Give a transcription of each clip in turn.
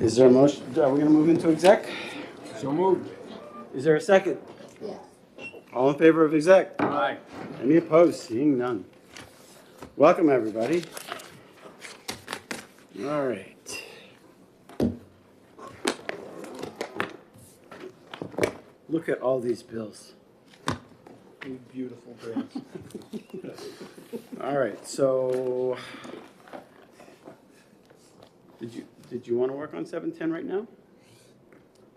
Is there a motion? Are we going to move into exec? So moved. Is there a second? Yes. All in favor of exec? Aye. Any opposed? Seeing none. Welcome, everybody. All right. Look at all these bills. You beautiful girls. All right, so did you want to work on 710 right now?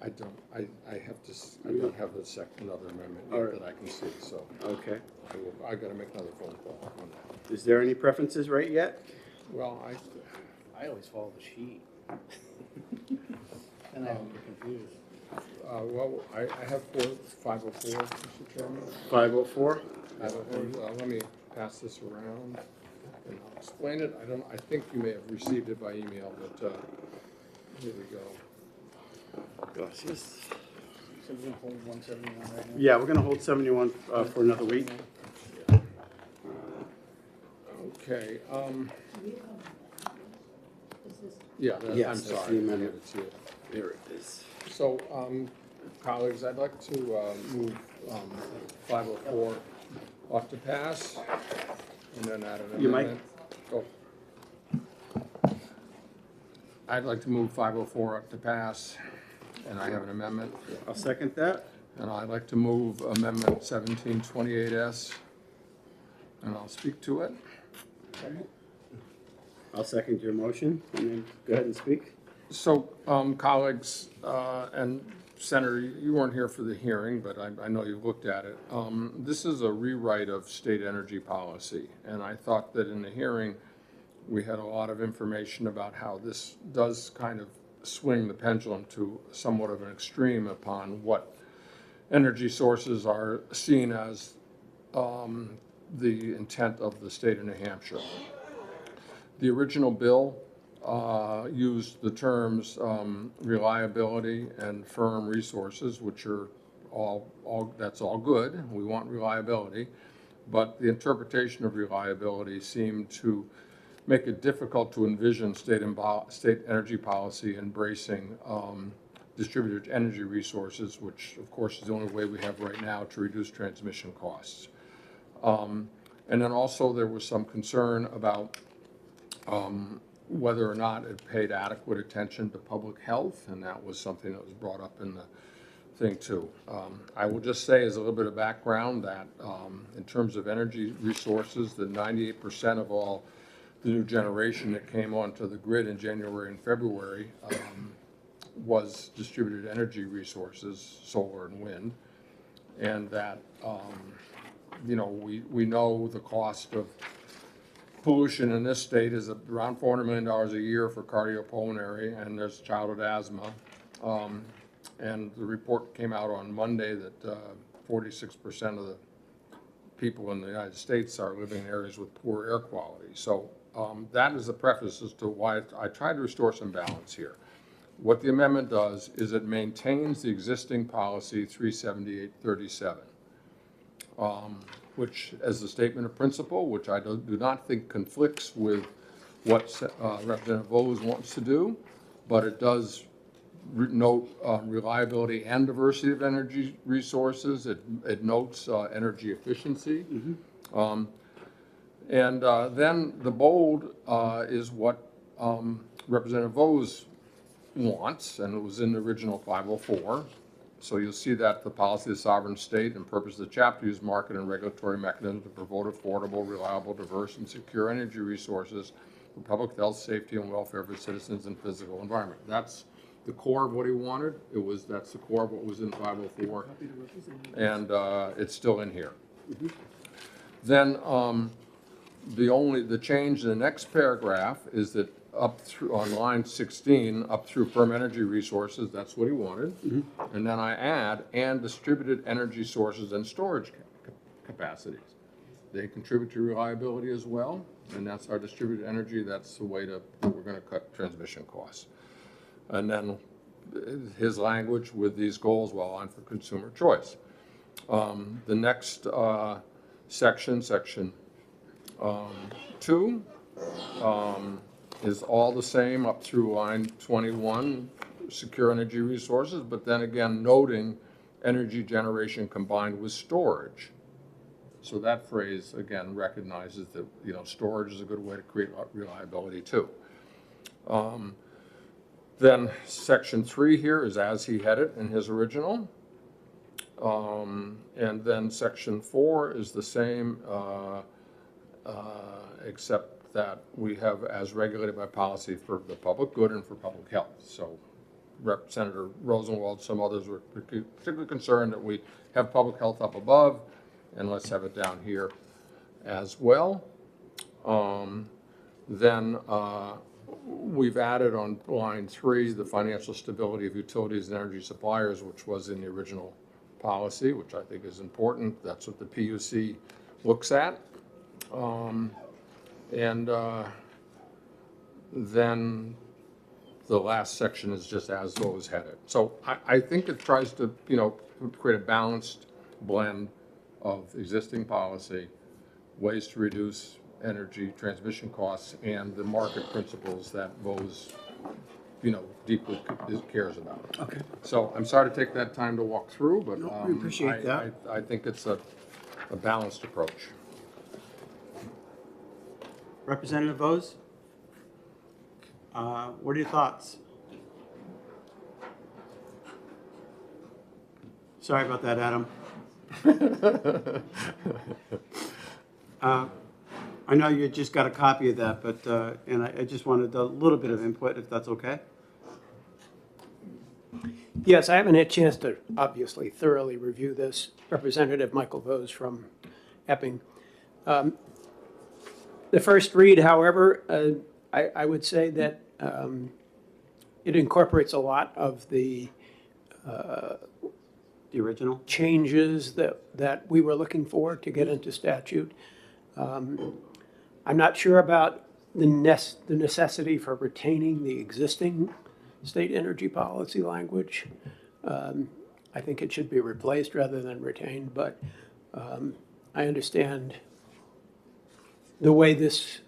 I don't, I have to, I don't have the another amendment All yet right. that I can see, so Okay. I gotta make another phone call on that. Is there any preferences right yet? Well, I always follow the sheet. And I get confused. well, I have 504, Mr. Chairman. 504? Let me pass this around and I'll explain it. I think you may have received it by email, but, here we go. Gosh, yes. So we're gonna hold 171 right now? Yeah, we're going to hold 71 for another week. Okay, Is this, yeah, Yes, I'm that's sorry. the amendment. It's here. There it is. So, colleagues, I'd like to move 504 off to pass, and then add an You might- amendment. Oh. I'd like to move 504 up to pass, and I have an amendment. I'll second that. And I'd like to move Amendment 1728S, and I'll speak to it. I'll second your motion, and then go ahead and speak. So, colleagues, and Senator, you weren't here for the hearing, but I know you've looked at it. This is a rewrite of state energy policy, and I thought that in the hearing, we had a lot of information about how this does kind of swing the pendulum to somewhat of an extreme upon what energy sources are seen as the intent of the state of New Hampshire. The original bill used the terms reliability and firm resources, which are that's all good. We want reliability, but the interpretation of reliability seemed to make it difficult to envision state energy policy embracing distributed energy resources, which of course is the only way we have right now to reduce transmission costs. And then also there was some concern about whether or not it paid adequate attention to public health, and that was something that was brought up in the thing too. I will just say as a little bit of background that in terms of energy resources, the 98% of all the new generation that came onto the grid in January and February was distributed energy resources, solar and wind, and that you know, we know the cost of pollution in this state is around $400 million a year for cardiopulmonary, and there's childhood asthma. And the report came out on Monday that 46% of the people in the United States are living in areas with poor air quality. So that is the preface as to why I tried to restore some balance here. What the amendment does is it maintains the existing policy 37837. Which, as a statement of principle, which I do not think conflicts with what Representative Bowes wants to do, but it does note reliability and diversity of energy resources. It notes energy efficiency. Mm-hmm. And then the bold is what Representative Bowes wants, and it was in the original 504. So you'll see that the policy of the sovereign state and purpose of the chapter use market and regulatory mechanisms to promote affordable, reliable, diverse, and secure energy resources for public health, safety, and welfare of its citizens and physical environment. That's the core of what he wanted. That's the core of what was in 504, and it's still in here. Mm-hmm. Then the change in the next paragraph is that up through on line 16, up through firm energy resources, that's what he wanted. Mm-hmm. And then I add, and distributed energy sources and storage capacities. They contribute to reliability as well, and that's our distributed energy. That's the way we're going to cut transmission costs. And then his language with these goals well on for consumer choice. The next section, section 2, is all the same up through line 21, secure energy resources, but then again noting energy generation combined with storage. So that phrase, again, recognizes that, you know, storage is a good way to create reliability too. Then section 3 here is as he had it in his original. And then section 4 is the same, except that we have as regulated by policy for the public good and for public health. So Senator Rosenwald, some others were particularly concerned that we have public health up above, and let's have it down here as well. Then we've added on line 3 the financial stability of utilities and energy suppliers, which was in the original policy, which I think is important. That's what the PUC looks at. Then the last section is just as those headed. So I think it tries to, you know, create a balanced blend of existing policy, ways to reduce energy transmission costs, and the market principles that VOES, you know, deeply cares about. Okay. So I'm sorry to take that time to walk through, but No, we appreciate that. I think it's a balanced approach. Representative Vose? What are your thoughts? Sorry about that, Adam. I know you just got a copy of that, but, and I just wanted a little bit of input, if that's okay. Yes, I haven't had a chance to obviously thoroughly review this. Representative Michael Vose from Epping. The first read, however, I would say that it incorporates a lot of the original? changes that we were looking for to get into statute. I'm not sure about the necessity for retaining the existing state energy policy language. I think it should be replaced rather than retained, but I understand the way this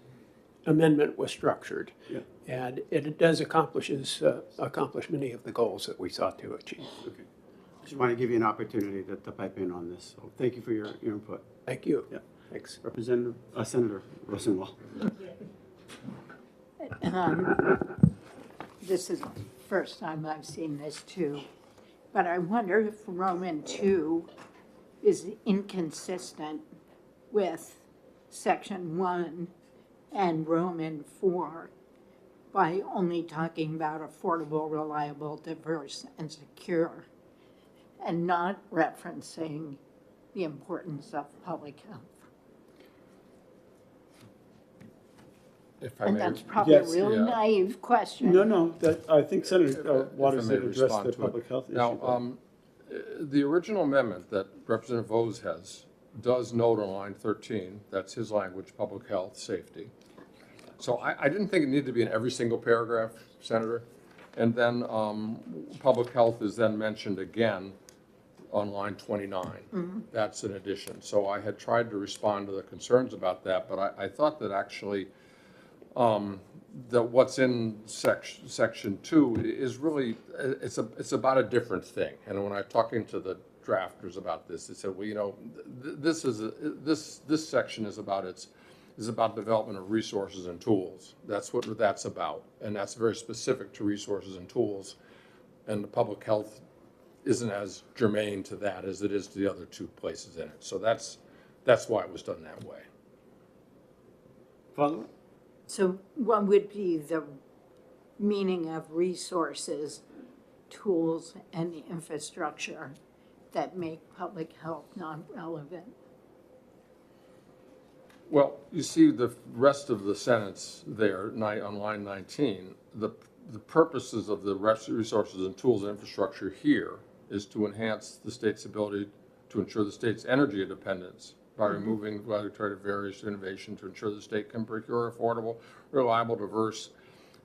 amendment was structured. Yeah. And it does accomplish many of the goals that we sought to achieve. Okay. Just want to give you an opportunity to pipe in on this, so thank you for your input. Thank you. Yeah. Thanks. Representative, Senator Rosenwald. This is the first time I've seen this too, but I wonder if Roman 2 is inconsistent with Section 1 and Roman 4 by only talking about affordable, reliable, diverse, and secure, and not referencing the importance of public health. If I And may, that's probably a Yes, real yeah. naive question. No, I think Senator if Waters I may did address respond the to it. public health issue. Now, the original amendment that Representative Vose has does note on line 13, that's his language, public health, safety. So I didn't think it needed to be in every single paragraph, Senator. And then public health is then mentioned again on line 29. That's an addition. So I had tried to respond to the concerns about that, but I thought that actually that what's in section 2 is really, it's about a different thing. And when I'm talking to the drafters about this, they said, well, you know, this section is about development of resources and tools. That's what that's about, and that's very specific to resources and tools. And the public health isn't as germane to that as it is to the other two places in it. So that's why it was done that way. Follow? So what would be the meaning of resources, tools, and infrastructure that make public health non-relevant? Well, you see the rest of the sentence there on line 19. The purposes of the resources and tools and infrastructure here is to enhance the state's ability to ensure the state's energy independence by removing regulatory barriers to innovation to ensure the state can procure affordable, reliable, diverse,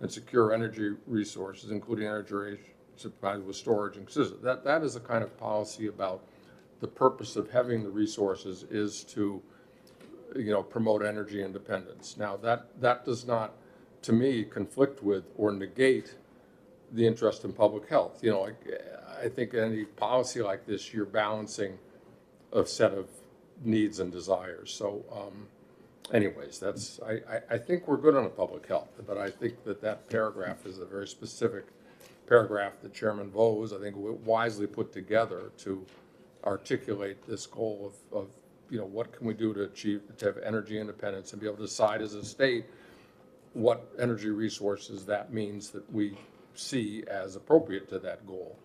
and secure energy resources, including energy supplied with storage and consistent. That is a kind of policy about the purpose of having the resources is to, promote energy independence. Now, that does not, to me, conflict with or negate the interest in public health. I think any policy like this, you're balancing a set of needs and desires. So, anyways, I think we're good on the public health, but I think that paragraph is a very specific paragraph that Chairman Vose, I think, wisely put together to articulate this goal of what can we do to have energy independence and be able to decide as a state what energy resources that means that we see as appropriate to that goal.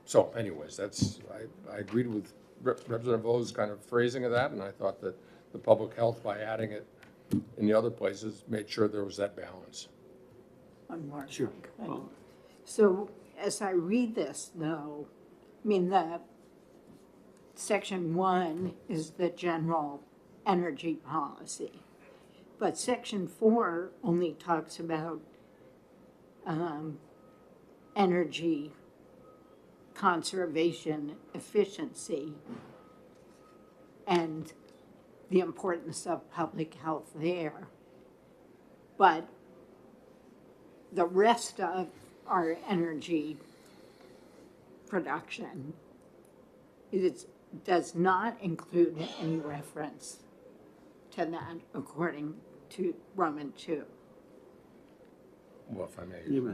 So anyways, I agreed with Representative Vo's kind of phrasing of that, and I thought that the public health, by adding it in the other places, made sure there was that balance. One more. Sure. Okay. Well, So as I read this, though, I mean, the section 1 is the general energy policy, but section 4 only talks about energy conservation efficiency and the importance of public health there. But the rest of our energy production does not include any reference to that according to Roman 2. Well, if I may. you may.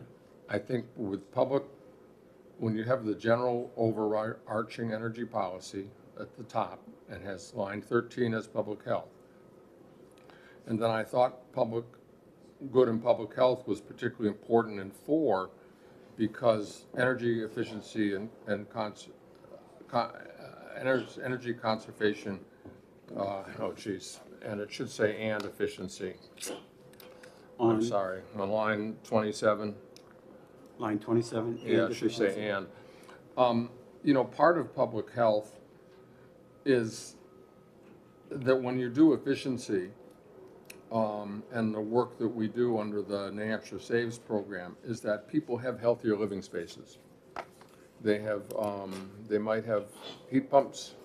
I think with public, when you have the general overarching energy policy at the top and has line 13 as public health, and then I thought public good and public health was particularly important in 4 because energy efficiency and energy conservation, and it should say and efficiency. I'm On sorry, on line 27. line 27. Yeah, it should say and. Part of public health is that when you do efficiency, and the work that we do under the New Hampshire Saves program is that people have healthier living spaces. They have, they might have heat pumps,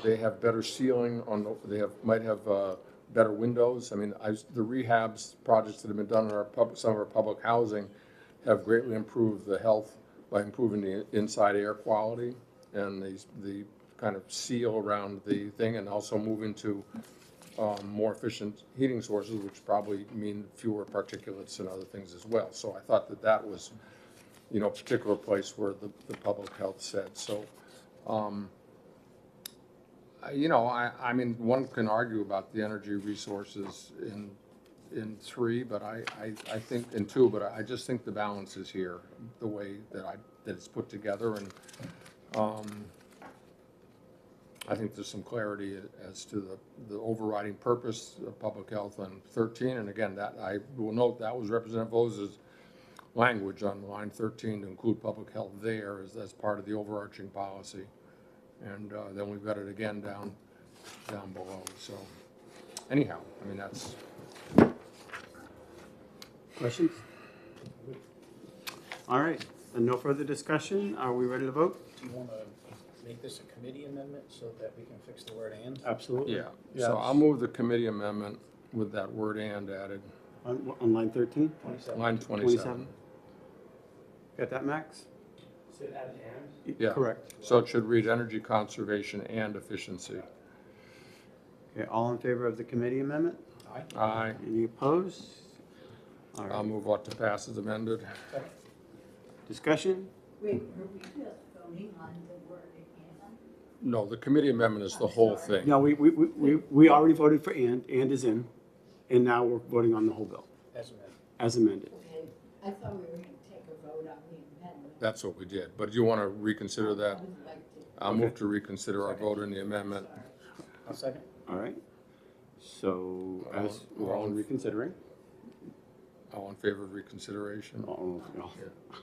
they have better ceiling might have better windows. I mean, the rehabs projects that have been done in some of our public housing have greatly improved the health by improving the inside air quality and the kind of seal around the thing, and also moving to more efficient heating sources, which probably mean fewer particulates and other things as well. So I thought that was, a particular place where the public health said. So, I mean, one can argue about the energy resources in 3, but I think in 2, but I just think the balance is here, the way that it's put together, and I think there's some clarity as to the overriding purpose of public health on 13, and again, that I will note that was Representative Vose's language on line 13 to include public health there as part of the overarching policy, and then we've got it again down below. So anyhow, I mean, that's. Questions? All right, and no further discussion. Are we ready to vote? Do you want to make this a committee amendment so that we can fix the word and? Absolutely. Yeah, so I'll move the committee amendment with that word and added, On line 13? 27. line 27. Got that, Max? Say that and? Yeah. Correct. So it should read energy conservation and efficiency. Okay, all in favor of the committee amendment? Aye. Aye. Any opposed? All I'll right, move what to pass as amended. Second. discussion? Wait, are we just voting on the word and? No, the committee amendment is the whole thing. No, we already voted for and is in, and now we're voting on the whole bill As amended. as amended. Okay, I thought we were going to take a vote on the amendment. That's what we did. But do you want to reconsider that? I would like to. I'll move to reconsider our vote in the amendment. I'll second. All right. So as we're all reconsidering. All in favor of reconsideration? Oh, no.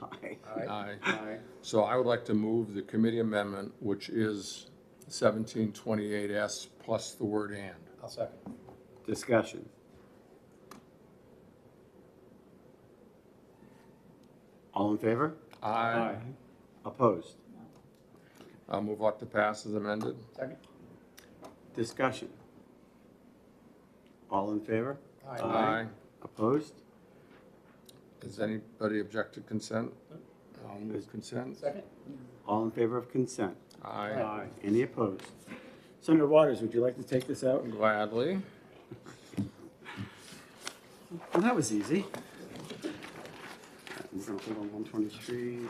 Aye. Aye. Aye. So I would like to move the committee amendment, which is 1728S plus the word and. I'll second. Discussion. All in favor? Aye. Opposed? I'll move on to pass as amended. Second? Discussion? All in favor? Aye. Opposed? Does anybody object to consent? I'll move consent. Second? All in favor of consent? Aye. Any opposed? Senator Waters, would you like to take this out? Gladly. Well, that was easy. We're going to hold on 123.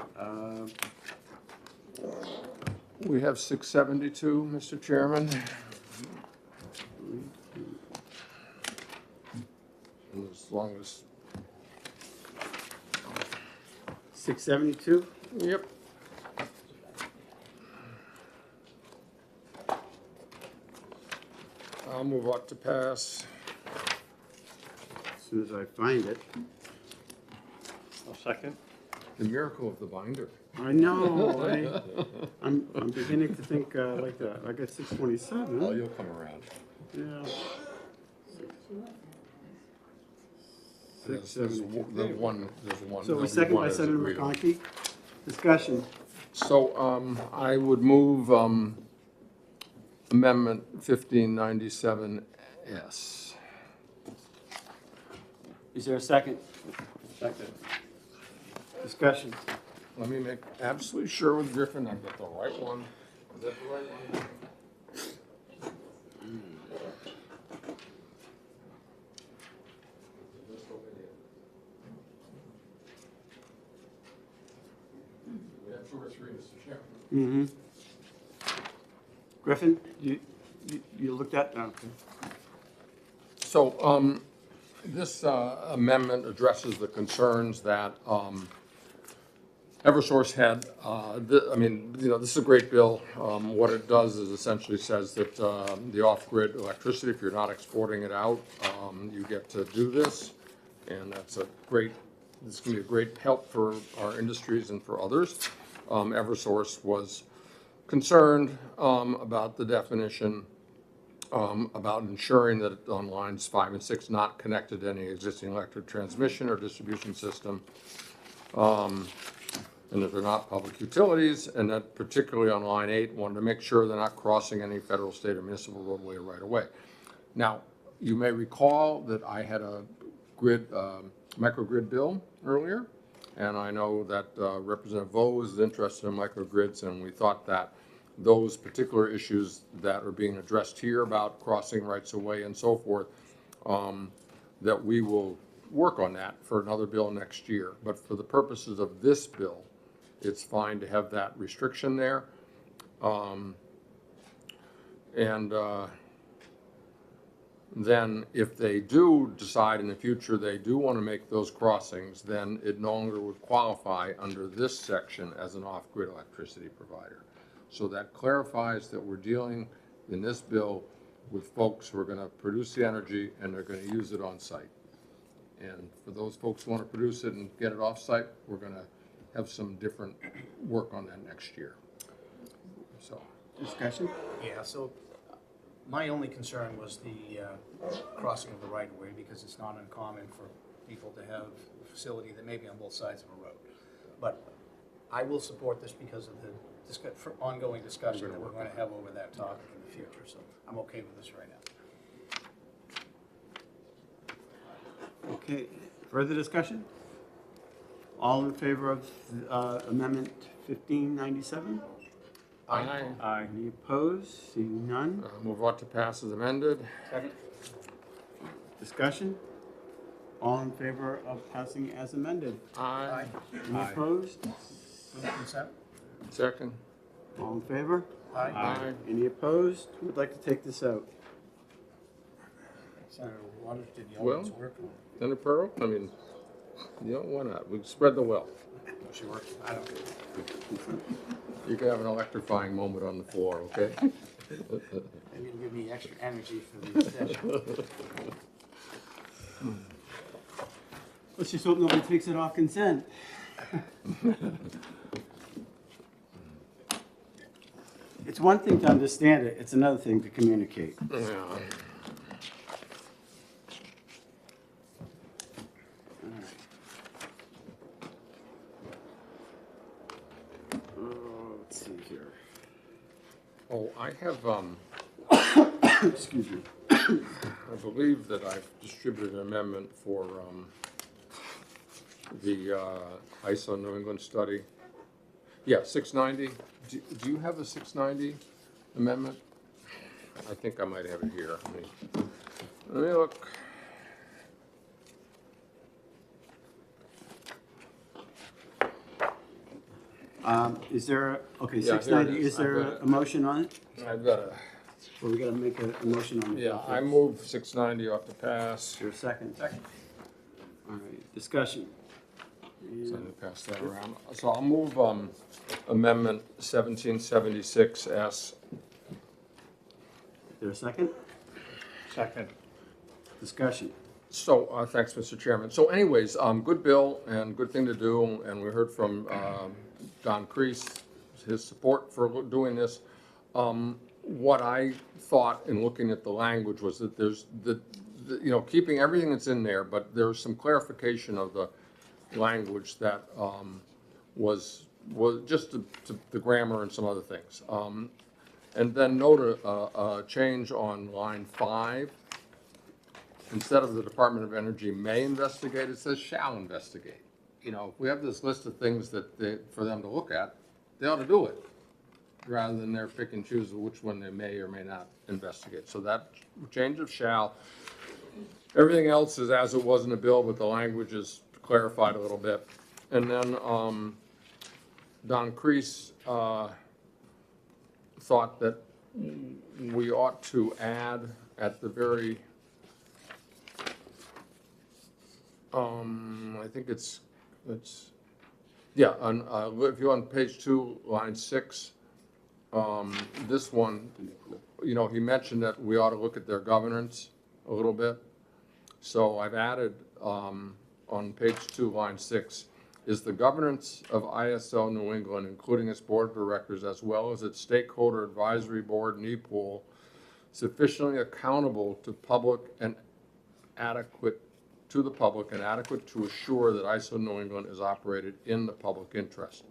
We have 672, Mr. Chairman. And as long as, 672? yep. I'll move on to pass. As soon as I find it. I'll second. The miracle of the binder. I know. I'm beginning to think like that. I got 627. Oh, you'll come around. Yeah. There's 672. one. So no, we second one by is Senator agreed on. McConkey. Discussion. So I would move Amendment 1597S. Is there a second? Second. Discussion. Let me make absolutely sure with Griffin I've got the right one. Is that the right one? We have 2 or 3, Mr. Chairman. Mm-hmm. Griffin, you looked at? Oh, okay. So this amendment addresses the concerns that Eversource had. I mean, you know, this is a great bill. What it does is essentially says that the off-grid electricity, if you're not exporting it out, you get to do this. And that's a great, this can be a great help for our industries and for others. Eversource was concerned about the definition, about ensuring that on lines 5 and 6 not connected to any existing electric transmission or distribution system, and that they're not public utilities, and that particularly on line 8, wanted to make sure they're not crossing any federal, state, or municipal roadway right away. Now, you may recall that I had a grid, microgrid bill earlier, and I know that Representative Vo is interested in microgrids, and we thought that those particular issues that are being addressed here about crossing rights of way and so forth, that we will work on that for another bill next year. But for the purposes of this bill, it's fine to have that restriction there. Then if they do decide in the future they do want to make those crossings, then it no longer would qualify under this section as an off-grid electricity provider. So that clarifies that we're dealing in this bill with folks who are going to produce the energy and they're going to use it on site. And for those folks who want to produce it and get it off site, we're going to have some different work on that next year. So, Discussion? Yeah, so my only concern was the crossing of the right-of-way, because it's not uncommon for people to have a facility that may be on both sides of a road. But I will support this because of the ongoing discussion that we're going to have over that topic in the future, so I'm okay with this right now. Okay, further discussion? All in favor of Amendment 1597? aye. Aye. Any opposed? Seeing none? Move on to pass as amended. Second? Discussion? All in favor of passing as amended? Aye. Any Aye. opposed? Move consent? Second. All in favor? Aye. Aye. Any opposed? Who would like to take this out? Senator Waters did the Well- ordinance work? Senator Pearl? I mean, you know, why not? We spread the wealth. She worked, I don't. You can have an electrifying moment on the floor, okay? Maybe it'll give me extra energy for the session. Let's just hope nobody takes it off consent. It's one thing to understand it, it's another thing to communicate. Yeah. Oh, I have, Excuse me. I believe that I've distributed an amendment for the ISO New England study. Yeah, 690. Do you have a 690 amendment? I think I might have it here. Let me look. Is there, okay, Yeah, here it 690, is. is there I've got it. a motion on it? I've got a, Or we gotta make a motion on it? yeah, I move 690 off the pass. Is there a second? Second. All right, discussion. So I'm gonna pass that around. So I'll move amendment 1776S. Is there a second? Second. Discussion. So, thanks, Mr. Chairman. So anyways, good bill and good thing to do, and we heard from Don Kreis, his support for doing this. What I thought in looking at the language was that there's you know, keeping everything that's in there, but there's some clarification of the language that was just the grammar and some other things. And then note a change on line 5. Instead of the Department of Energy may investigate, it says shall investigate. You know, if we have this list of things for them to look at, they ought to do it, rather than they're pick and choose which one they may or may not investigate. So that change of shall. Everything else is as it was in the bill, but the language is clarified a little bit. And then Don Kreis thought that we ought to add at the very I think yeah, if you're on page 2, line 6, this one, you know, he mentioned that we ought to look at their governance a little bit. So I've added, on page 2, line 6, is the governance of ISO New England, including its board of directors, as well as its stakeholder advisory board, NEPOOL, sufficiently accountable to public and adequate to the public and adequate to assure that ISO New England is operated in the public interest.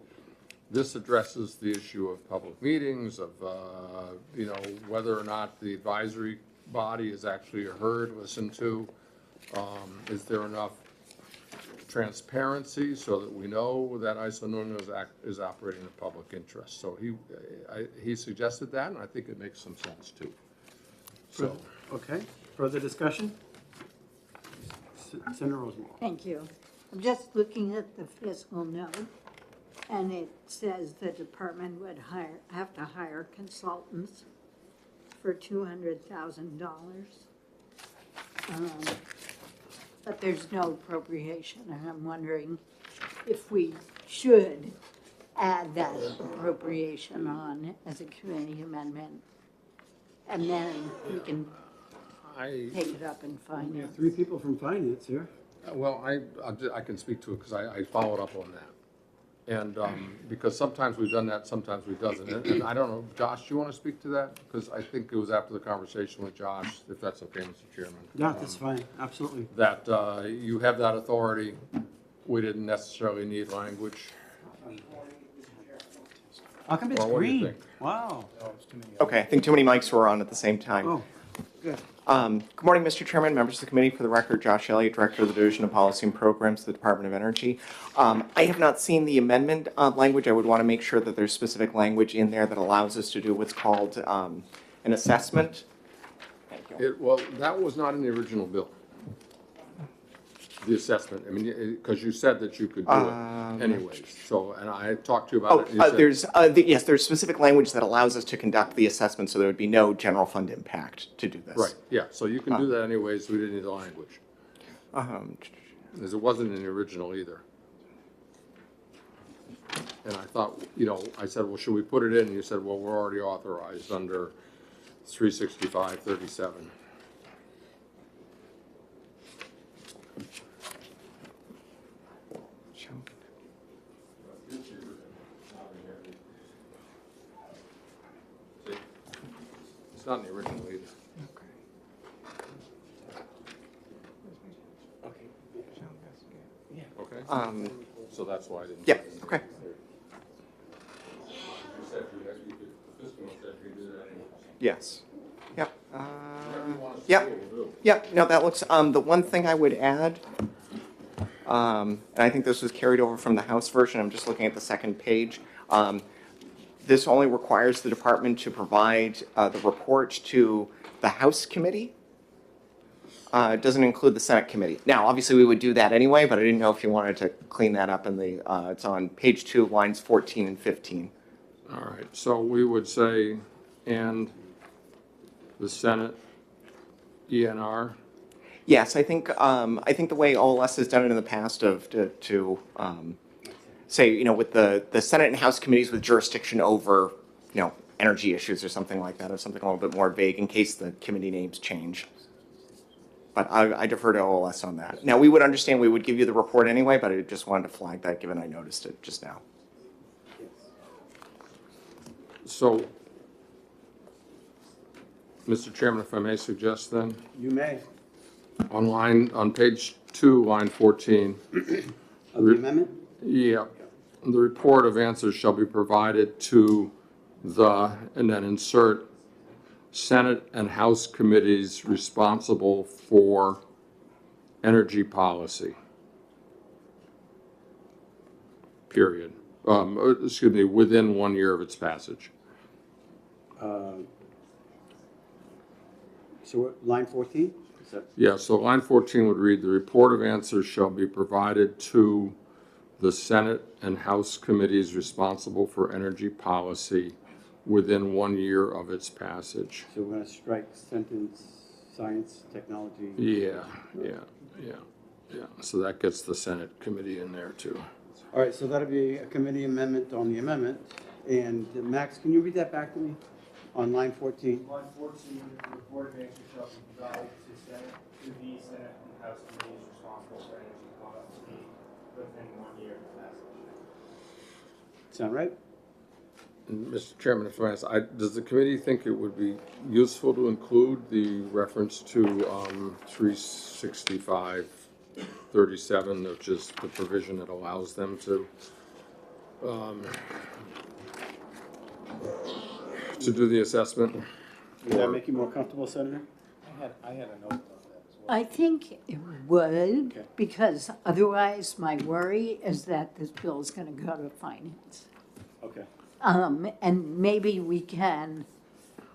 This addresses the issue of public meetings, of, you know, whether or not the advisory body is actually heard, listened to. Is there enough transparency so that we know that ISO New England is operating in the public interest? So he suggested that, and I think it makes some sense too. So, Okay, further discussion? Senator Rosenwald. Thank you. I'm just looking at the fiscal note, and it says the department would have to hire consultants for $200,000. But there's no appropriation, and I'm wondering if we should add that appropriation on as a committee amendment. And then we can take it up in We have finance. 3 people from finance here. well, I can speak to it because I followed up on that. And because sometimes we've done that, sometimes we doesn't. And I don't know, Josh, do you want to speak to that? Because I think it was after the conversation with Josh, if that's okay, Mr. Chairman. Yeah, that's fine, absolutely. That you have that authority. We didn't necessarily need language. How come it's Well, what do you green? think? Wow. Okay, I think too many mics were on at the same time. Oh, good. Good morning, Mr. Chairman, members of the committee. For the record, Josh Elliott, Director of the Division of Policy and Programs, the Department of Energy. I have not seen the amendment language. I would want to make sure that there's specific language in there that allows us to do what's called an assessment. Thank you. Well, that was not in the original bill. The assessment, I mean, because you said that you could do it anyways. So, and I talked to you about it. and you said- Yes, there's specific language that allows us to conduct the assessment, so there would be no general fund impact to do this. Right, yeah, so you can do that anyways, we didn't need the language, because it wasn't in the original either. And I thought, you know, I said, well, should we put it in? And you said, well, we're already authorized under 365-37. It's not in the original either. Okay? So that's why I didn't. Yeah, okay. You said you could, the fiscal said you did it Yes. Yep. Yep. Yep. No, that looks, the one thing I would add, and I think this was carried over from the House version, I'm just looking at the second page. This only requires the department to provide the report to the House committee. It doesn't include the Senate committee. Now, obviously, we would do that anyway, but I didn't know if you wanted to clean that up in the, it's on page 2, lines 14 and 15. All right, so we would say, and the Senate, ENR. Yes, I think the way OLS has done it in the past of to say, you know, with the Senate and House committees with jurisdiction over, you know, energy issues or something like that, or something a little bit more vague in case the committee names change. But I defer to OLS on that. Now, we would understand we would give you the report anyway, but I just wanted to flag that given I noticed it just now. So, Mr. Chairman, if I may suggest then, You may. on page 2, line 14, Of the amendment? yeah, the report of answers shall be provided to the, and then insert Senate and House committees responsible for energy policy. Period. Excuse me, within 1 year of its passage. So what, line 14? Is that- Yeah, so line 14 would read, the report of answers shall be provided to the Senate and House committees responsible for energy policy within 1 year of its passage. So we're gonna strike sentence, science, technology. Yeah. So that gets the Senate committee in there too. All right, so that'll be a committee amendment on the amendment. And Max, can you read that back to me on line 14? Line 14, the report of answers shall be provided to the Senate and House committees responsible for energy policy within 1 year of the passage. Sound right? Mr. Chairman, if I ask, does the committee think it would be useful to include the reference to 365-37, which is the provision that allows them to do the assessment? Does that make you more comfortable, Senator? I had a note about that as well. I think it would, Okay. because otherwise my worry is that this bill is gonna go to finance. Okay. And maybe we can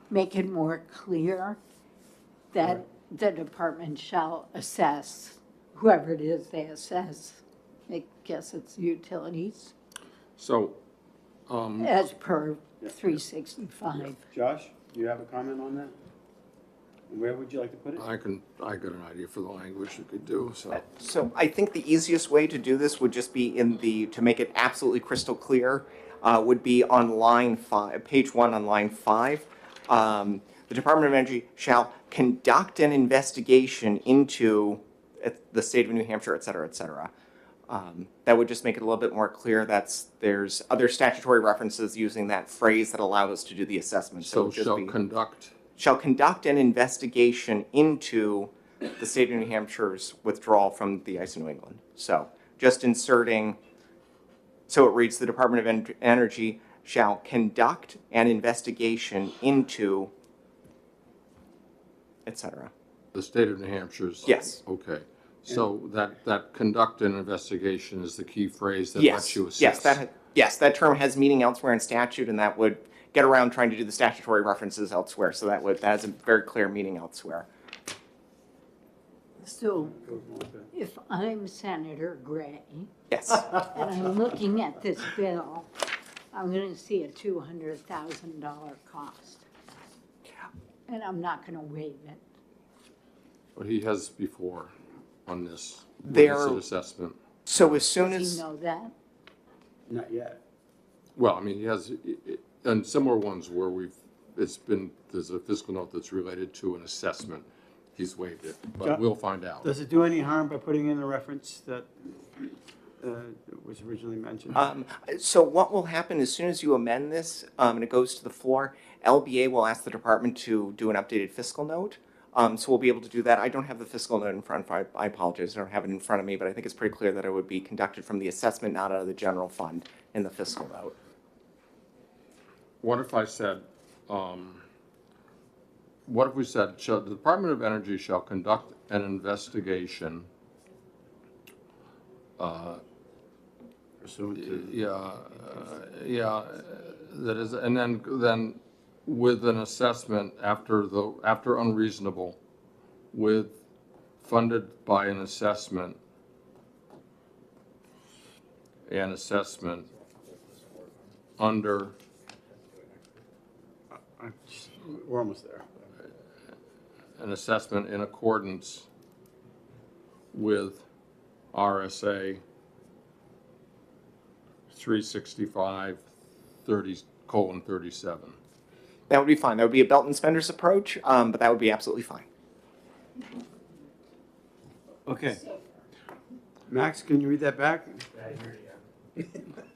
make it more clear that the department shall assess, whoever it is they assess, I guess it's utilities, So, as per 365. Josh, do you have a comment on that? Where would you like to put it? I got an idea for the language you could do, so. So I think the easiest way to do this would just be to make it absolutely crystal clear, would be on line 5, page 1 on line 5. The Department of Energy shall conduct an investigation into the state of New Hampshire, et cetera, et cetera. That would just make it a little bit more clear there's other statutory references using that phrase that allow us to do the assessment. So it would just shall be, conduct, shall conduct an investigation into the state of New Hampshire's withdrawal from the ice of New England. So just inserting, so it reads, the Department of Energy shall conduct an investigation into, et cetera. the state of New Hampshire's? Yes. Okay. So that conduct an investigation is the key phrase that Yes, lets you assess? yes, that term has meaning elsewhere in statute, and that would get around trying to do the statutory references elsewhere. So that has a very clear meaning elsewhere. So if I'm Senator Gray, Yes. and I'm looking at this bill, I'm gonna see a $200,000 cost. And I'm not gonna waive it. But he has before on this. There- It's an assessment. So as soon Does as, he know that? Not yet. Well, I mean, he has, and similar ones where there's a fiscal note that's related to an assessment. He's waived it, Yeah. but we'll find out. Does it do any harm by putting in a reference that was originally mentioned? so what will happen as soon as you amend this, and it goes to the floor, LBA will ask the department to do an updated fiscal note. So we'll be able to do that. I don't have the fiscal note in front of, I apologize, I don't have it in front of me, but I think it's pretty clear that it would be conducted from the assessment, not out of the general fund in the fiscal note. What if I said, what if we said, the Department of Energy shall conduct an investigation, Pursuant to, that is, and then with an assessment after unreasonable, funded by an assessment, under we're almost there. an assessment in accordance with RSA 365:30:37. That would be fine. That would be a belt and suspenders approach, but that would be absolutely fine. Okay. Max, can you read that back?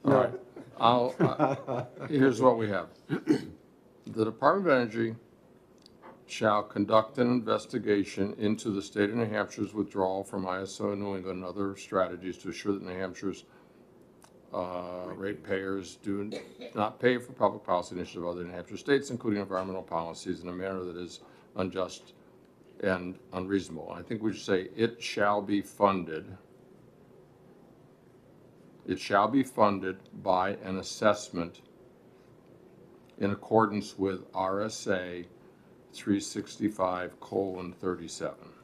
All right, here's what we have. The Department of Energy shall conduct an investigation into the state of New Hampshire's withdrawal from ISO New England and other strategies to assure that New Hampshire's ratepayers do not pay for public policy initiatives of other New Hampshire states, including environmental policies, in a manner that is unjust and unreasonable. I think we should say it shall be funded. It shall be funded by an assessment in accordance with RSA 365:37.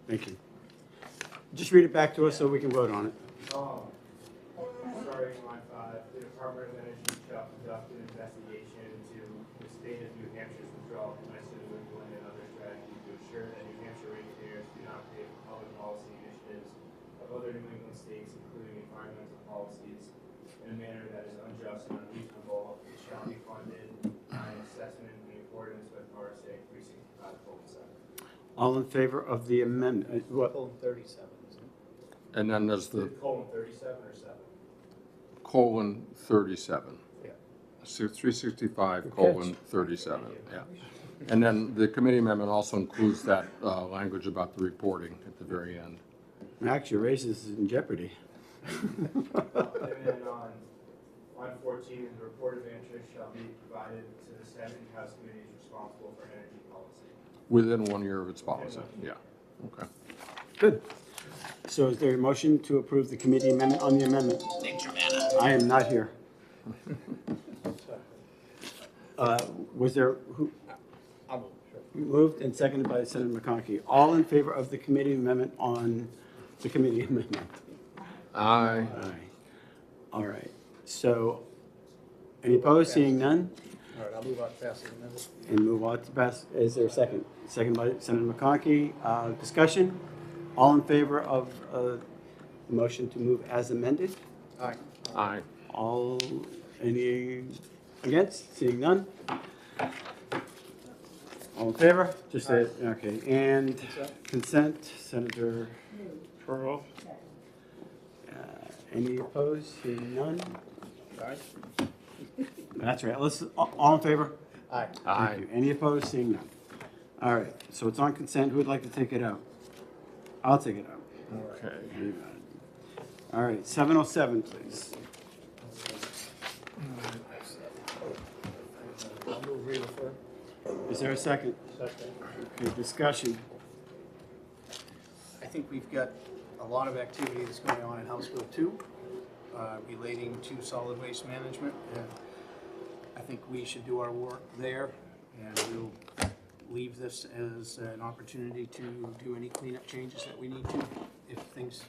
Thank you. Just read it back to us so we can vote on it. Starting line 5, the Department of Energy shall conduct an investigation into the state of New Hampshire's withdrawal from ISO New England and other strategies to ensure that New Hampshire ratepayers do not pay for public policy initiatives of other New England states, including environmental policies, in a manner that is unjust and unreasonable. It shall be funded by an assessment in accordance with RSA 365:7. All in favor of the amendment? What? 37, isn't it? And then there's the Colon 37 or 7? :37. Yeah. 365:37, yeah. And then the committee amendment also includes that language about the reporting at the very end. Max, your race is in jeopardy. And then on line 14, the report of interest shall be provided to the Senate and House committees responsible for energy policy. Within 1 year of its policy, yeah, okay. Good. So is there a motion to approve the committee amendment on the amendment? I am not here. Was there, who? Moved and seconded by Senator McConkey. All in favor of the committee amendment on the committee amendment? Aye. Aye. All right. So, any opposed? Seeing none? All right, I'll move on fast as amended. And move on to pass. Is there a second? Second by Senator McConkey. Discussion? All in favor of the motion to move as amended? Aye. Aye. All, any against? Seeing none? All in favor? Just say, okay. And consent, Senator Pearl. Any opposed? Seeing none? Aye. That's right. Let's, all in favor? Aye. Thank you. Any opposed? Seeing none. All right, so it's on consent. Who would like to take it out? I'll take it out. Okay. You got it. All right, 707, please. I'll move re-refer. Is there a second? Second. Okay, discussion. I think we've got a lot of activity that's going on in House Bill 2 relating to solid waste management. And I think we should do our work there, and we'll leave this as an opportunity to do any cleanup changes that we need to if things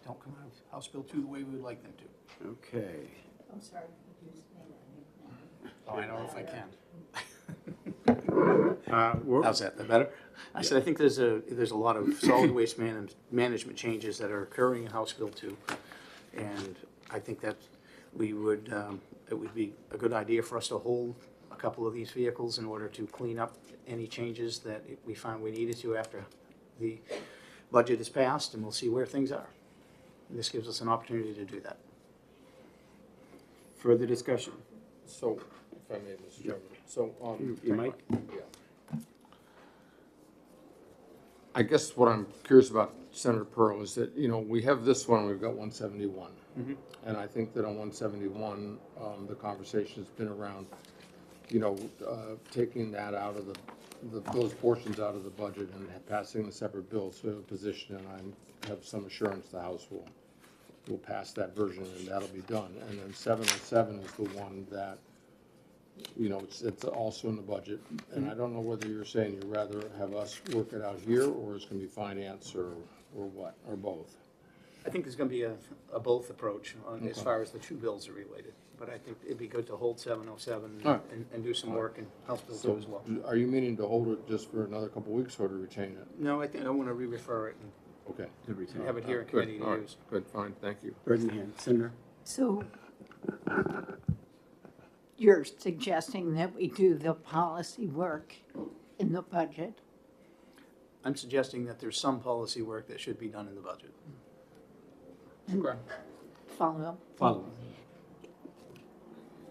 don't come out of House Bill 2 the way we would like them to. Okay. I'm sorry, could you say that? Oh, I don't know if I can. We're- How's that? That better? I said, I think there's a lot of solid waste management changes that are occurring in House Bill 2. And I think that it would be a good idea for us to hold a couple of these vehicles in order to clean up any changes that we found we needed to after the budget is passed, and we'll see where things are. And this gives us an opportunity to do that. Further discussion. So, if I may, Mr. Chairman, so on. You might? Yeah. I guess what I'm curious about, Senator Pearl, is that, we have this one, we've got 171. And I think that on 171, the conversation's been around, taking that out of those portions out of the budget and passing the separate bills. We have a position, and I have some assurance the House will pass that version, and that'll be done. And then 707 is the one that, it's also in the budget. And I don't know whether you're saying you'd rather have us work it out here, or it's gonna be finance, or what, or both. I think there's going to be a both approach as far as the two bills are related. But I think it'd be good to hold 707 All right. and do some work in House Bill 2 So as well. are you meaning to hold it just for another couple of weeks, or to retain it? No, I think I want to re-refer it Okay. and have it here in Good, committee all to right, use. good, fine, thank you. Bird in hand. Senator? So you're suggesting that we do the policy work in the budget? I'm suggesting that there's some policy work that should be done in the budget. Okay. Follow? Follow.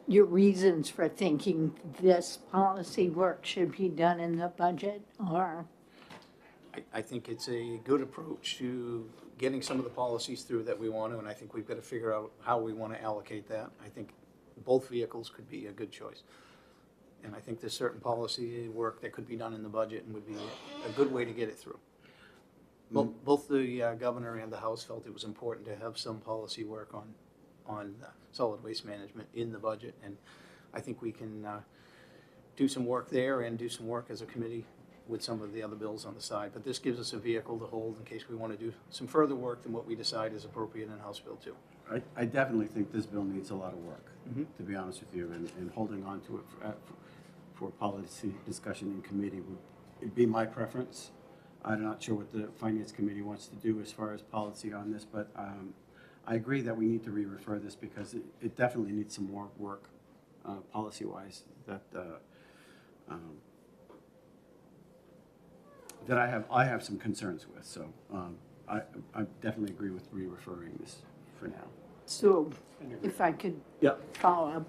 Your reasons for thinking this policy work should be done in the budget are? I think it's a good approach to getting some of the policies through that we want to, and I think we've got to figure out how we want to allocate that. I think both vehicles could be a good choice. And I think there's certain policy work that could be done in the budget and would be a good way to get it through. Both the governor and the House felt it was important to have some policy work on solid waste management in the budget, and I think we can do some work there and do some work as a committee with some of the other bills on the side. But this gives us a vehicle to hold in case we want to do some further work than what we decide is appropriate in House Bill 2. I definitely think this bill needs a lot of work, to be honest with you, and holding on to it for policy discussion in committee would be my preference. I'm not sure what the Finance Committee wants to do as far as policy on this, but I agree that we need to re-refer this because it definitely needs some more work, policy-wise, that I have some concerns with. So I definitely agree with re-referring this for now. So if I could Yep. follow up,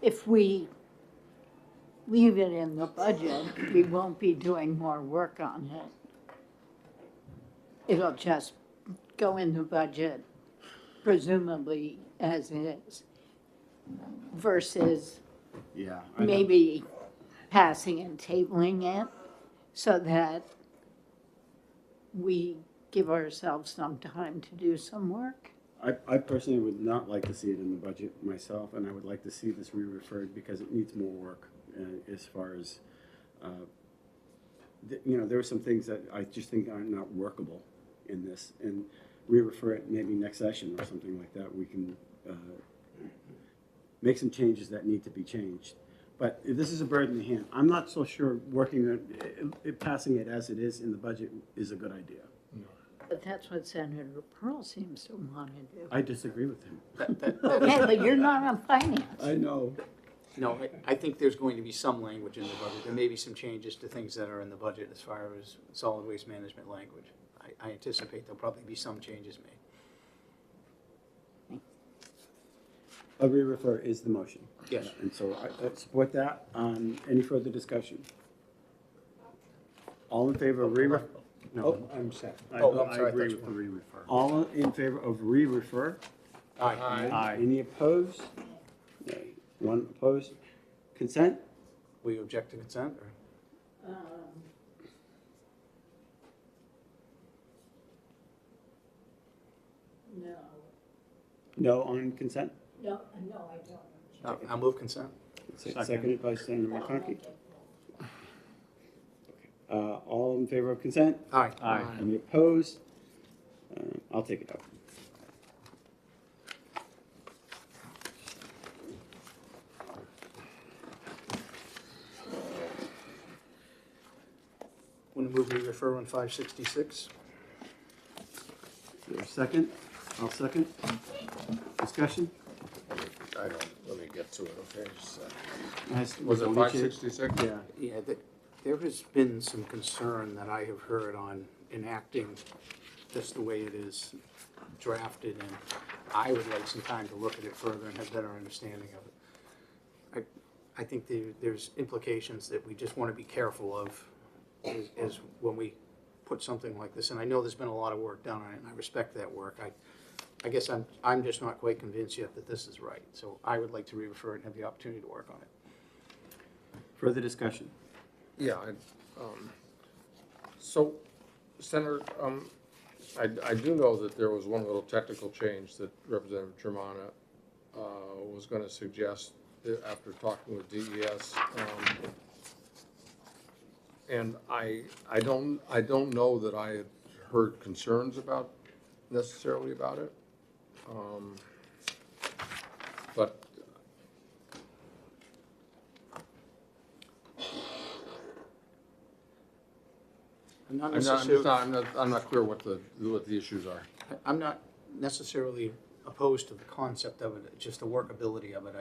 if we leave it in the budget, we won't be doing more work on it. It'll just go in the budget, presumably as is, versus Yeah. I know. maybe passing and tabling it so that we give ourselves some time to do some work. I personally would not like to see it in the budget myself, and I would like to see this re-referred because it needs more work as far as, there are some things that I just think are not workable in this, and re-refer it maybe next session or something like that. We can make some changes that need to be changed. But this is a bird in the hand. I'm not so sure passing it as it is in the budget is a good idea. But that's what Senator Pearl seems to want to do. I disagree with him. Okay, but you're not on finance. I know. No, I think there's going to be some language in the budget. There may be some changes to things that are in the budget as far as solid waste management language. I anticipate there'll probably be some changes made. A re-refer is the motion. Yes. And so I support that. Any further discussion? All in favor of re-refer? No, I'm set. Oh, I'm sorry, I agree thought you with the re-refer. All in favor of re-refer? Aye. Aye. Any opposed? Nay. One opposed? Consent? Will you object to consent, or? No, No on consent? no, I don't. I'll move consent. Seconded by Senator McConkey. All in favor of consent? Aye. Any opposed? I'll take it out. Want to move we refer on 566? Is there a second? I'll second. Discussion? I don't, let me get to it, okay? Was it 566? Yeah. Yeah, there has been some concern that I have heard on enacting just the way it is drafted, and I would like some time to look at it further and have better understanding of it. I think there's implications that we just want to be careful of is when we put something like this, and I know there's been a lot of work done on it, and I respect that work. I guess I'm just not quite convinced yet that this is right. So I would like to re-refer it and have the opportunity to work on it. Further discussion? Yeah, so, Senator, I do know that there was one little technical change that Representative Germana was gonna suggest after talking with DES. And I don't know that I had heard concerns necessarily about it. But I'm not I'm necessarily. not clear what the issues are. I'm not necessarily opposed to the concept of it, just the workability of it.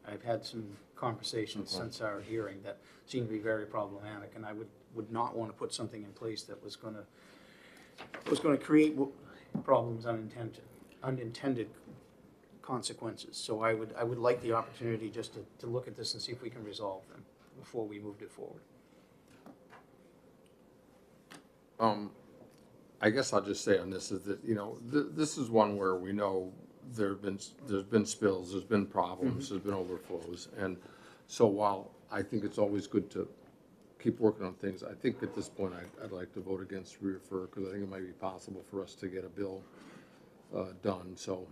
I've had some conversations since our hearing that seem to be very problematic, and I would not want to put something in place that was going to create problems unintended consequences. So I would like the opportunity just to look at this and see if we can resolve them before we moved it forward. I guess I'll just say on this is that, you know, this is one where we know there's been spills, there's been problems, there's been overflows. And so while I think it's always good to keep working on things, I think at this point I'd like to vote against re-refer because I think it might be possible for us to get a bill done. So,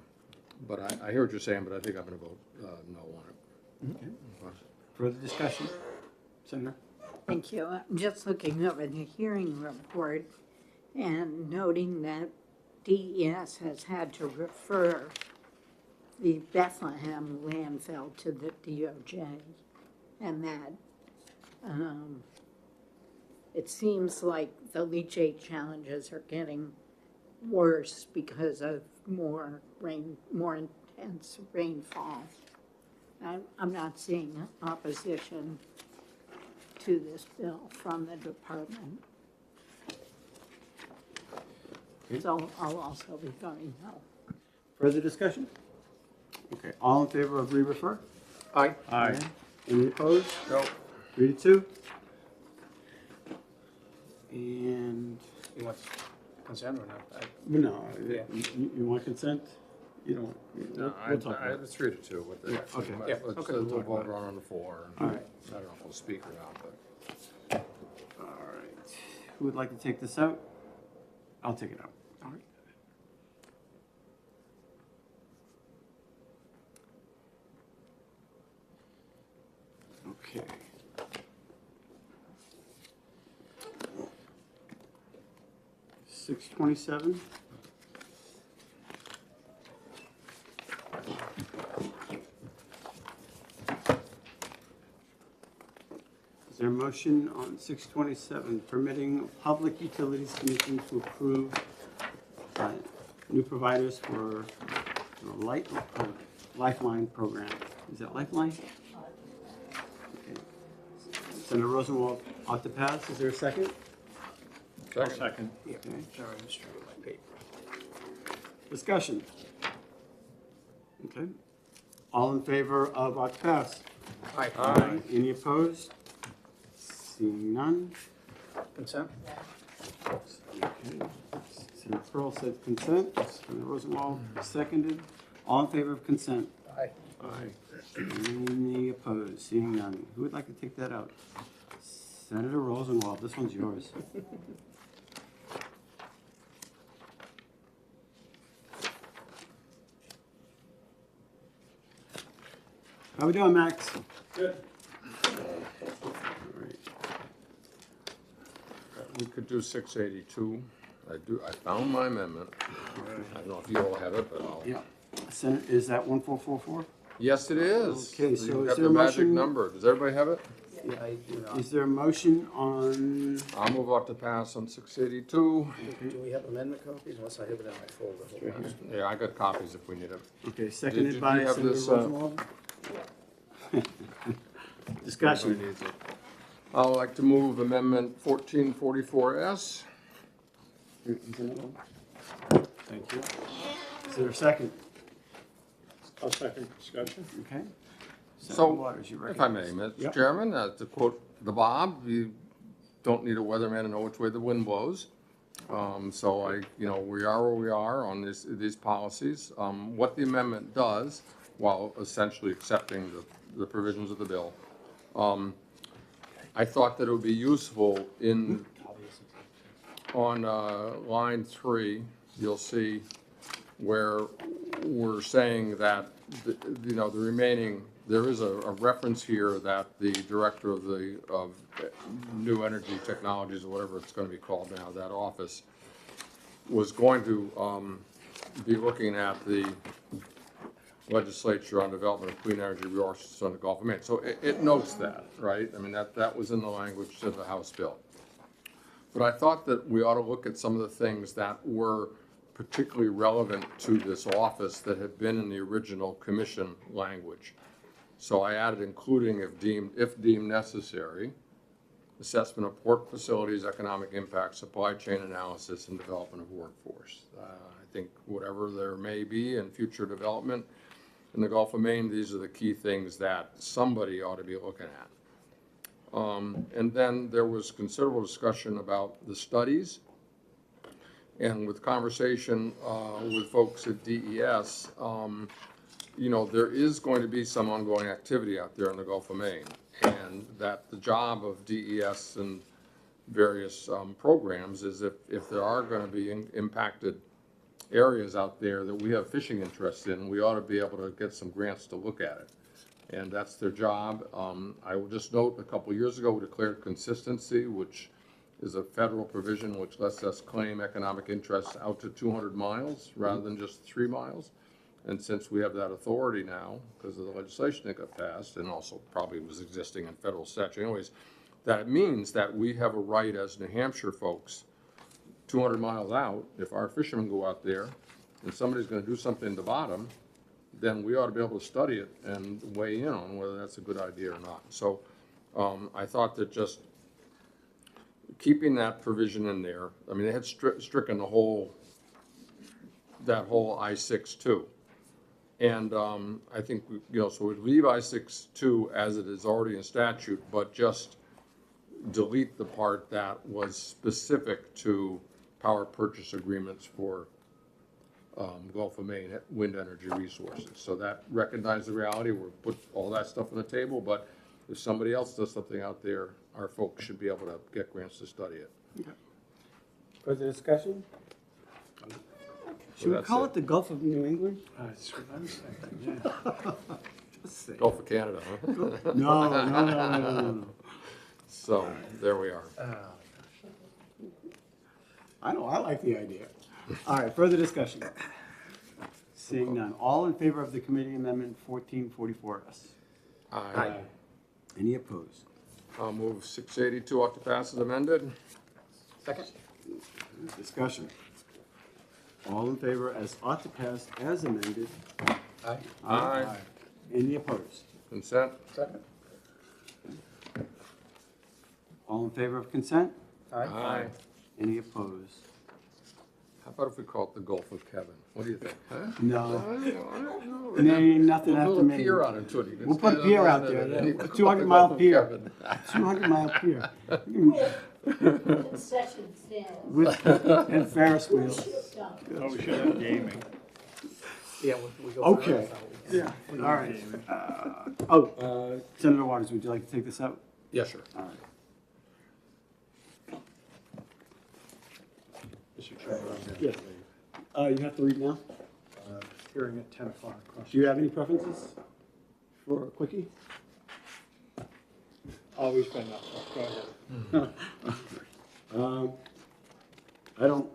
but I hear what you're saying, but I think I'm going to vote no on it. Okay. Further discussion? Senator? Thank you. I'm just looking over the hearing report and noting that DES has had to refer the Bethlehem landfill to the DOJ, and that it seems like the leachate challenges are getting worse because of more intense rainfall. I'm not seeing opposition to this bill from the department. So I'll also be voting no. Further discussion? Okay, all in favor of re-refer? Aye. Aye. Any opposed? No. 3-2. And, You want consent or not? no, Yeah. you want consent? You don't, we'll talk about it. It's 3-2 with the. okay. Yeah, Let's okay. we'll vote on the floor. All right. I don't know if we'll speak or not, but. All right. Who would like to take this out? I'll take it out. All right. Okay. $6.27. Is there a motion on 627 permitting Public Utilities Commission to approve new providers for the Lifeline program? Is that Lifeline? Okay. Senator Rosenwald ought to pass. Is there a second? Second. Yeah, Okay. sorry, I'm just trying to my paper. Discussion. Okay. All in favor of ought to pass? Aye. Any opposed? Seeing none. Consent? Okay. Senator Pearl said consent. Senator Rosenwald seconded. All in favor of consent? Aye. Aye. Any opposed? Seeing none. Who would like to take that out? Senator Rosenwald, this one's yours. How we doing, Max? Good. All right. We could do 682. I found my amendment. I don't know if you all have it, but I'll. Yeah. Senate, is that 1444? Yes, it is. Okay, so You've is got there the a magic motion? number. Does everybody have it? I do not. Is there a motion on, I'll move out to pass on 682. Do we have amendment copies? Unless I have it in my folder. Hold on. Yeah, I got copies if we need them. okay, Did seconded you by have Senator this, Rosenwald? Discussion. Everybody needs it. I would like to move amendment 1444S. Thank you. Is there a second? I'll second discussion. Okay. So, Senator Waters, you if I may, recognize. Mr. Yep. Chairman, to quote the Bob, you don't need a weatherman to know which way the wind blows. So we are where we are on these policies. What the amendment does, while essentially accepting the provisions of the bill, I thought that it would be useful on line 3, you'll see where we're saying that, the remaining, there is a reference here that the director of New Energy Technologies, or whatever it's going to be called now, that office, was going to be looking at the legislature on development of clean energy resources on the Gulf of Maine. So it notes that, right? I mean, that was in the language of the House bill. But I thought that we ought to look at some of the things that were particularly relevant to this office that had been in the original commission language. So I added including if deemed necessary, assessment of port facilities, economic impact, supply chain analysis, and development of workforce. I think whatever there may be in future development in the Gulf of Maine, these are the key things that somebody ought to be looking at. And then there was considerable discussion about the studies. And with conversation with folks at DES, there is going to be some ongoing activity out there in the Gulf of Maine. And that the job of DES and various programs is if there are going to be impacted areas out there that we have fishing interests in, we ought to be able to get some grants to look at it. And that's their job. I will just note, a couple of years ago, we declared consistency, which is a federal provision which lets us claim economic interests out to 200 miles rather than just 3 miles. And since we have that authority now, because of the legislation that got passed, and also probably was existing in federal statute anyways, that means that we have a right as New Hampshire folks, 200 miles out, if our fishermen go out there and somebody's going to do something in the bottom, then we ought to be able to study it and weigh in on whether that's a good idea or not. So I thought that just keeping that provision in there, I mean, they had stricken that whole I-6 too. And I think, so we'd leave I-6-2 as it is already in statute, but just delete the part that was specific to power purchase agreements for Gulf of Maine wind energy resources. So that recognizes the reality, we'll put all that stuff on the table, but if somebody else does something out there, our folks should be able to get grants to study it. Okay. Further discussion? Should we that's call it. it the Gulf of New England? That's what I'm saying, yeah. Just say. Gulf of Canada, huh? No. So there we are. I know, I like the idea. All right, further discussion. Seeing none. All in favor of the committee amendment 1444S? Aye. Any opposed? I'll move 682 ought to pass as amended. Second? Discussion. All in favor as ought to pass as amended? Aye. Aye. Any opposed? Consent? Second? All in favor of consent? Aye. Any opposed? How about if we call it the Gulf of Kevin? What do you think? Huh? No. No. There ain't nothing We'll after put a me. pier on it, too. You can We'll put a stand pier on out it there, and yeah. you A can call it 200-mile the Gulf of pier. Kevin. 200-mile pier. Concession stands. With, and Ferris wheels. Oh, we should have gaming. Yeah, we go. Okay. Yeah, all right. Senator Waters, would you like to take this out? Yeah, sure. All right. Mr. Chairman, Yes. You have to read now? hearing at 10 o'clock. Do you have any preferences for a quickie? Always been up. Go ahead. I don't.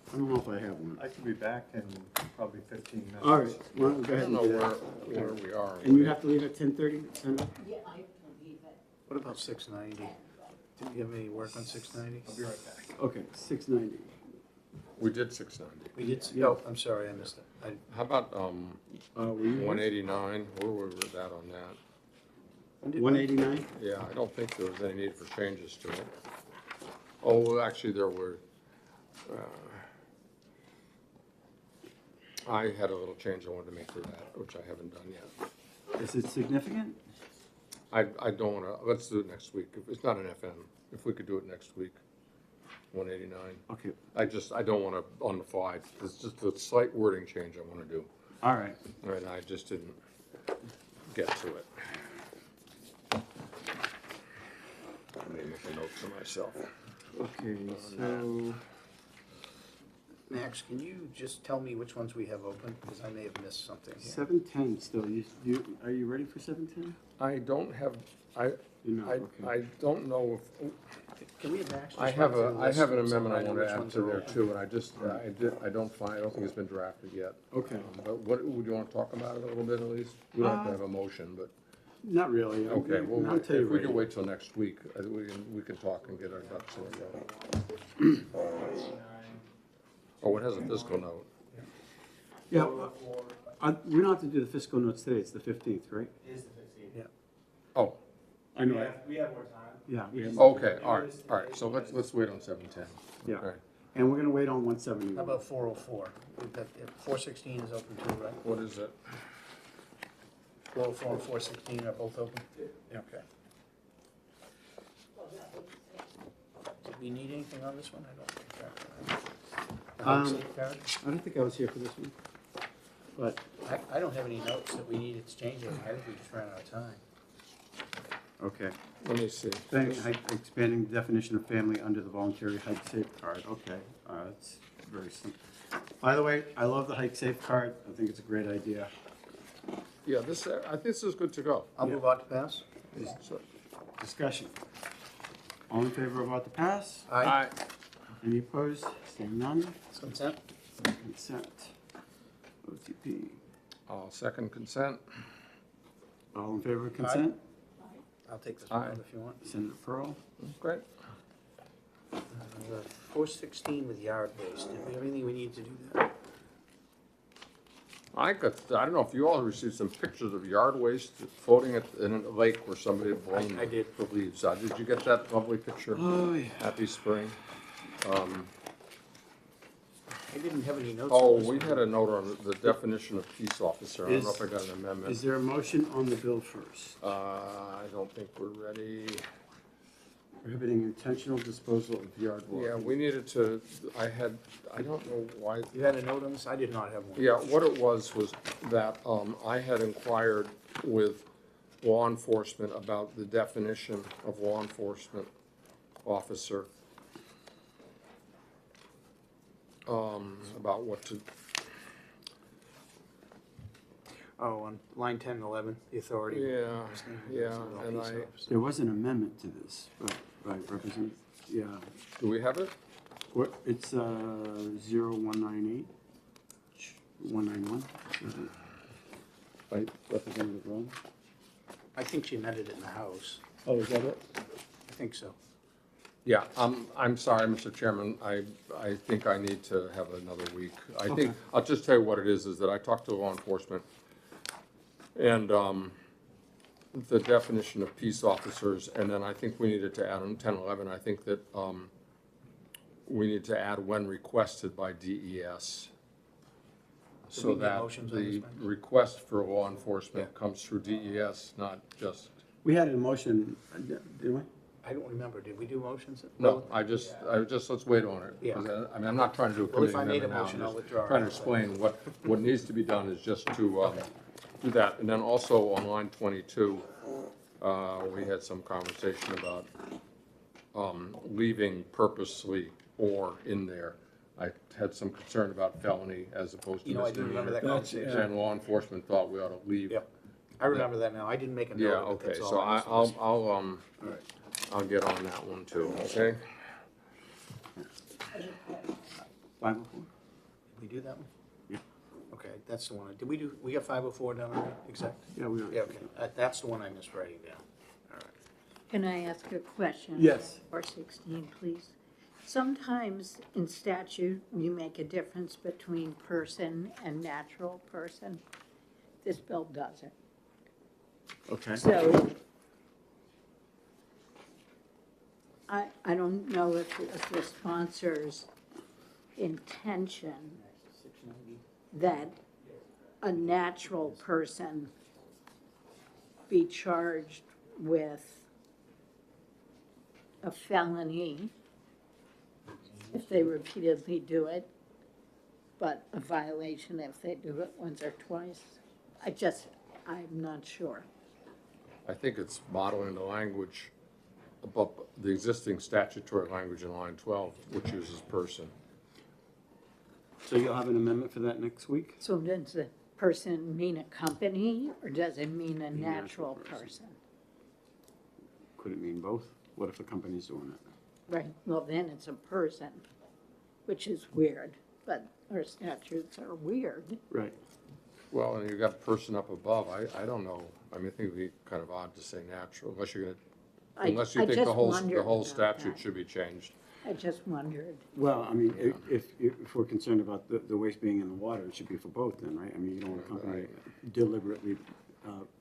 I don't know if I have one. I could be back in probably 15 minutes. All right, well, go I ahead don't and know do that. where we are. And you have to leave at 10:30, Senator? Yeah, I believe it. What about 690? Did you have any work on 690? I'll be right back. Okay, 690. We did 690. We did, Yeah. no, I'm sorry, I missed it. How about Were you here? 189? Where were we at on that? 189? Yeah, I don't think there was any need for changes to it. Oh, well, actually, there were. I had a little change I wanted to make to that, which I haven't done yet. Is it significant? I don't wanna, let's do it next week. If it's not an FM, if we could do it next week, 189. Okay, I don't wanna on the fly, it's just a slight wording change I wanna do. all right. And I just didn't get to it. Let me make a note for myself. Okay, so, Max, can you just tell me which ones we have open? Because I may have missed something here. 7:10 still, are you ready for 7:10? I don't have, You're not, okay. I don't know if, Can we have Max just I run have through a, the I list have an so amendment I know want which to add ones to are there open? too, and I don't find, I don't think it's been drafted yet. Okay, But what, would you want to talk about it a little bit at least? We don't have to have a motion, but, not really. okay, well, I'll tell you if we right. can wait till next week, we can talk and get our ducks in a row. Oh, it has a fiscal note. Yeah, we don't have to do the fiscal notes today, it's the 15th, right? It is the 15th. Oh, I know, We have more time. yeah, we have, okay, all right, so let's wait on 7:10. yeah. Okay. And we're gonna wait on How 171. about 404? 416 is open too, right? What is it? 404 and 416 are both open? Yeah. Okay. Did we need anything on this one? I don't think that. The home safeguard? I don't think I was here for this one, but, I don't have any notes that we needed to change it. I think we just ran out of time. okay. Let me see. Expanding the definition of family under the voluntary hike safe card, okay, it's very simple. By the way, I love the hike safe card, I think it's a great idea. Yeah, this, I think this is good to go. I'll move on to pass. So- Discussion. All in favor of about to pass? Aye. Any opposed? Seeing none? Consent? Consent. OTP. I'll second consent. All in favor of consent? I'll take this one Aye. out if you want. Senator Pearl. Great. 416 with yard waste. Did we have anything we need to do that? I don't know if you all received some pictures of yard waste floating in a lake where somebody had blown I did. the leaves. Did you get that lovely picture? Oh, yeah. Happy spring. I didn't have any notes. Oh, on this we one. had a note on the definition of peace officer. I don't know if I got an Is amendment. there a motion on the bill first? I don't think we're ready. Prohibiting intentional disposal of yard waste. Yeah, we needed to, I don't know why. You had a note on this? I did not have one. Yeah, what it was that I had inquired with law enforcement about the definition of law enforcement officer. About what to, Oh, on line 10 and 11, the authority. yeah, and I, There was an amendment to this, by Representative, yeah. do we have it? What, it's 0198, 191, by Representative Rome. I think she amended it in the House. Oh, is that it? I think so. Yeah, I'm sorry, Mr. Chairman, I think I need to have another week. I think, Okay. I'll just tell you what it is that I talked to law enforcement, and the definition of peace officers, and then I think we needed to add on 10, 11, I think that we need to add when requested by DES. Did So we make that motions on this, the Ben? request for law enforcement comes through DES, not just, We had a motion, didn't we? I don't remember. Did we do motions? no, let's wait on it. Yeah. 'Cause I mean, I'm not trying to do a Well, if committee I made a amendment now, motion, I'm I'll just withdraw trying to it. explain what needs to be done is just to do that. And then also on line 22, we had some conversation about leaving purposely or in there. I had some concern about felony as opposed to You know, I do remember that misdemeanor. conversation. And law enforcement thought we ought to leave. Yep. I remember that now. I didn't make a note Yeah, of it. okay, That's all so I was I'll get on that one too, okay? 504? Did we do that one? Yeah. Okay, that's the one. Did we we got 504 down there, exact? Yeah, we are. Yeah, okay. That's the one I missed writing down. All right. Can I ask a question? Yes. 416, please. Sometimes in statute, you make a difference between person and natural person. This bill doesn't. Okay. So I don't know if it was the sponsor's intention that a natural person be charged with a felony if they repeatedly do it, but a violation if they do it once or twice. I'm not sure. I think it's modeling the language above the existing statutory language in line 12, which uses person. So you'll have an amendment for that next week? So does the person mean a company, or does it mean a natural person? Could it mean both? What if the company's doing it? Right, well, then it's a person, which is weird, but our statutes are weird. Right. Well, and you've got person up above, I don't know, I mean, I think it'd be kind of odd to say natural, unless you're gonna, unless you I think just the whole wondered about statute that. should be changed. I just wondered. Well, I mean, if we're concerned about the waste being in the water, it should be for both then, right? I mean, you don't want a company deliberately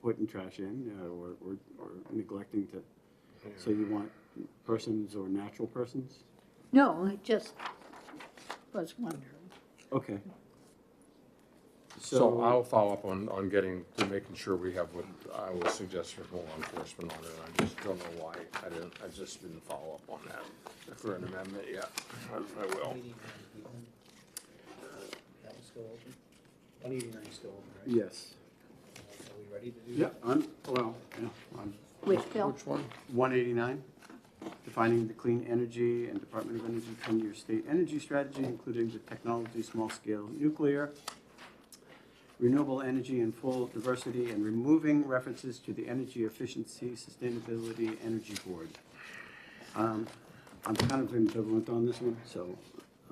putting trash in or neglecting to, so you want persons or natural persons? No, I just was wondering. Okay. So I'll follow up on getting, to making sure we have what I will suggest for law enforcement on it. I just don't know why I just didn't follow up on that. For an amendment, yeah, I will. That was still open? 189 is still open, right? Yes. Are we ready to do Yeah, that? on Which bill? Which one? 189, defining the clean energy and Department of Energy 10-year state energy strategy, including the technology, small-scale nuclear, renewable energy and full diversity, and removing references to the Energy Efficiency Sustainability Energy Board. I'm kind of ambivalent on this one, so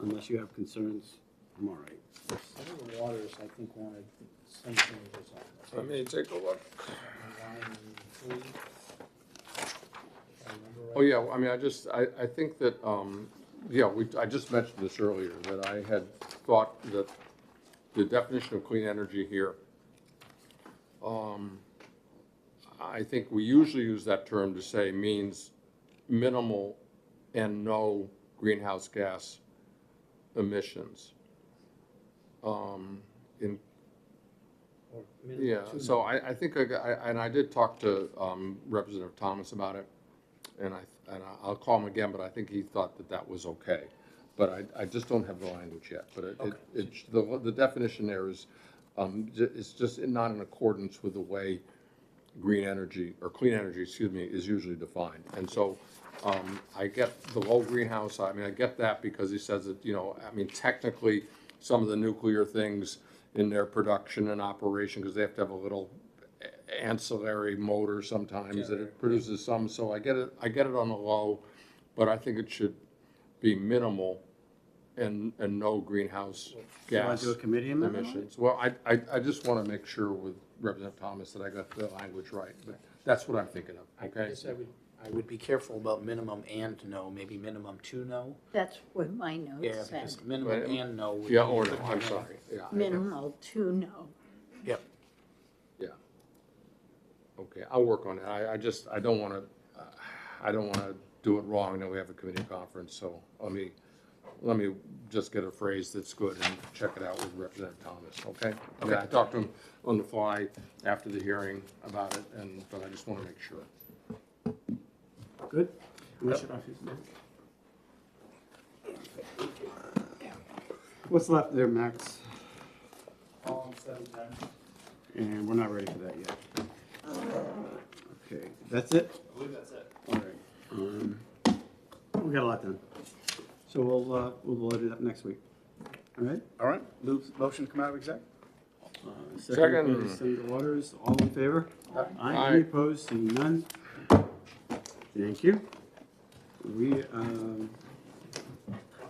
unless you have concerns, I'm all right. Some of the waters, I think, wanted some changes on. Let me take a look. Line 3. If I remember Oh, right. yeah, I mean, I think that, yeah, I just mentioned this earlier, that I had thought that the definition of clean energy here, I think we usually use that term to say means minimal and no greenhouse gas emissions. In Or minimum Yeah, two. so I think, and I did talk to Representative Thomas about it, and I'll call him again, but I think he thought that that was okay. But I just don't have the language yet, but the definition there is, it's just not in accordance with the way green energy, or clean energy, excuse me, is usually defined. And so I get the low greenhouse, I mean, I get that because he says that, I mean, technically, some of the nuclear things in their production and operation, because they have to have a little ancillary motor sometimes that it produces some, so I get it on the low, but I think it should be minimal and no greenhouse Do you want gas to do a committee amendment on it? emissions. Well, I just want to make sure with Representative Thomas that I got the language right, but that's what I'm thinking of, I okay? guess I would be careful about minimum and no, maybe minimum to no. That's what my notes Yeah, said. because minimum Right. and no would be. Yeah, or no, I'm sorry, yeah. Minimal to no. Yep. Yeah. Okay, I'll work on it. I don't want to do it wrong, and then we have a committee conference, so let me just get a phrase that's good and check it out with Representative Thomas, okay? Yeah, I talked to him on the fly after the hearing about it, but I just want to make sure. Good? Commissioner Duffy's next. What's left there, Max? All 710. And we're not ready for that yet. Okay, that's it? I believe that's it. All right. We got a lot done. So we'll load it up next week. All right? All right, motion to come out of exec? Second. by Senator Waters, all in favor? Aye. Any opposed? Seeing none? Thank you.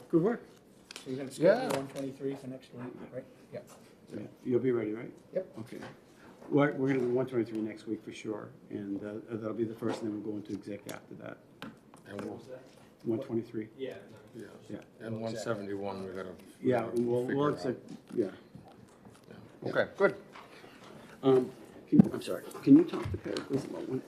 Good work. So you're gonna Yeah. schedule 123 for next week, right? Yeah. Yeah, you'll be ready, right? Yep. Okay. We're gonna do 123 next week for sure, and that'll be the first, and then we'll go into exec after that. And we'll, 123. Yeah. yeah, Yeah. and 171, we gotta. Yeah, we'll figure exec, out. yeah. Okay, good. I'm sorry, can you talk to Pericles about one?